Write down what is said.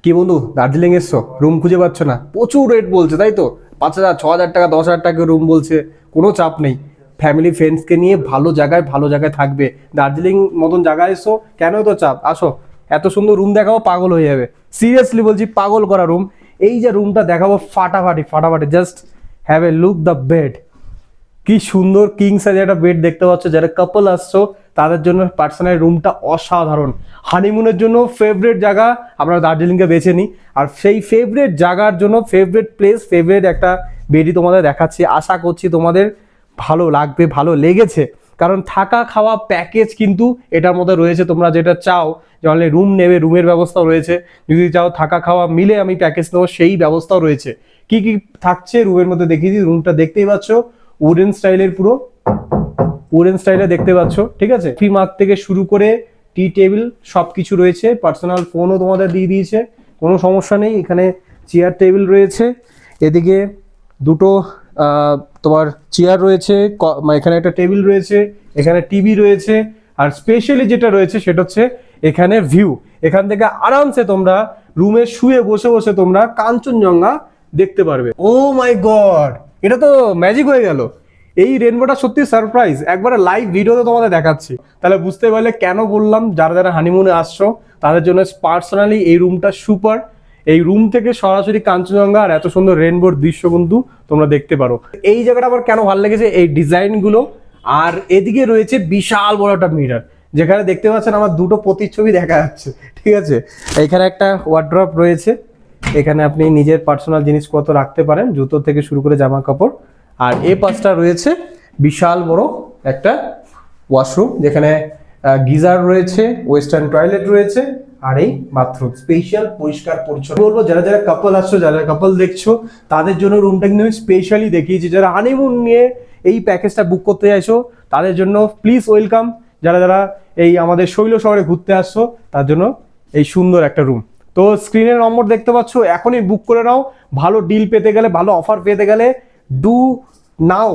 কি বন্ধু, দার্জিলিং এসছো, রুম খুঁজে পাচ্ছ না? প্রচুর রেট বলছে, তাই তো? 5,000, 6,000 টাকা, 10,000 টাকা রুম বলছে। কোনো চাপ নেই, ফ্যামিলি ফ্রেন্ডসকে নিয়ে ভালো জায়গায় থাকবে। দার্জিলিং মতন জায়গায় এসো, কেন তো চাপ? আসো, এত সুন্দর রুম দেখাবো, পাগল হয়ে যাবে। সিরিয়াসলি বলছি, পাগল করা রুম। এই যে রুমটা দেখাবো, ফাটাফাটি, just have a look the bed. কি সুন্দর কিং সাইজের একটা বেড দেখতে পাচ্ছ। যারা কাপল আসছো তাদের জন্য পার্সোনাল রুমটা অসাধারণ। হানিমুনের জন্য ফেভারিট জায়গা আমরা দার্জিলিংকে বেছে নিই। আর সেই ফেভারিট জায়গার জন্য ফেভারিট প্লেস, ফেভারিট একটা বেডই তোমাদের দেখাচ্ছি। আশা করছি তোমাদের ভালো লাগবে, ভালো লেগেছে। কারণ থাকা খাওয়া প্যাকেজ কিন্তু এটার মধ্যে রয়েছে। তোমরা যেটা চাও যে অনলি রুম নেবে, রুমের ব্যবস্থাও রয়েছে। যদি চাও থাকা খাওয়া মিলে আমি প্যাকেজ নেবো, সেই ব্যবস্থাও রয়েছে। কি কি থাকছে রুমের মধ্যে দেখিয়ে দিই। রুমটা দেখতেই পাচ্ছ, উডেন স্টাইলের, পুরো উডেন স্টাইলে দেখতে পাচ্ছ, ঠিক আছে? ফ্রি মার্ক থেকে শুরু করে টি টেবিল সবকিছু রয়েছে। পার্সোনাল ফোনও তোমাদের দিয়ে দিয়েছে, কোনো সমস্যা নেই। এখানে চেয়ার টেবিল রয়েছে, এদিকে দুটো তোমার চেয়ার রয়েছে, এখানে একটা টেবিল রয়েছে, এখানে টিভি রয়েছে। আর স্পেশালি যেটা রয়েছে সেটা হচ্ছে এখানে ভিউ। এখান থেকে আরামসে তোমরা রুমে শুয়ে বসে বসে তোমরা কাঞ্চনজঙ্ঘা দেখতে পারবে। ও মাই গড, এটা তো ম্যাজিক হয়ে গেল। এই রেনবোটা সত্যি সারপ্রাইজ। একবারে লাইভ ভিডিওতে তোমাদের দেখাচ্ছি, তাহলে বুঝতে পারলে কেন বললাম যারা যারা হানিমুনে আসছো তাদের জন্য পার্সোনালি এই রুমটা সুপার। এই রুম থেকে সরাসরি কাঞ্চনজঙ্ঘা আর এত সুন্দর রেনবোর দৃশ্য কিন্তু তোমরা দেখতে পারো। এই জায়গাটা আমার কেন ভালো লেগেছে, এই ডিজাইনগুলো। আর এদিকে রয়েছে বিশাল বড় একটা মিরর, যেখানে দেখতে পাচ্ছেন আমার দুটো প্রতিচ্ছবি দেখা যাচ্ছে, ঠিক আছে? এখানে একটা ওয়ার্ড্রপ রয়েছে, এখানে আপনি নিজের পার্সোনাল জিনিসপত্র রাখতে পারেন, জুতো থেকে শুরু করে জামা কাপড়। আর এই পাশটা রয়েছে বিশাল বড় একটা ওয়াশরুম, যেখানে গিজার রয়েছে, ওয়েস্টার্ন টয়লেট রয়েছে, আর এই বাথরুম স্পেশাল পরিষ্কার পরিচ্ছন্ন। বলবো যারা যারা কাপল আসছো, যারা কাপল দেখছো তাদের জন্য রুমটা কিন্তু আমি স্পেশালি দেখিয়েছি। যারা হানিমুন নিয়ে এই প্যাকেজটা বুক করতে চাইছো তাদের জন্য প্লিজ ওয়েলকাম। যারা যারা এই আমাদের শৈল শহরে ঘুরতে আসছো তার জন্য এই সুন্দর একটা রুম। তো স্ক্রিনের নম্বর দেখতে পাচ্ছ, এখনই বুক করে নাও। ভালো ডিল পেতে গেলে, ভালো অফার পেতে গেলে ডু নাও।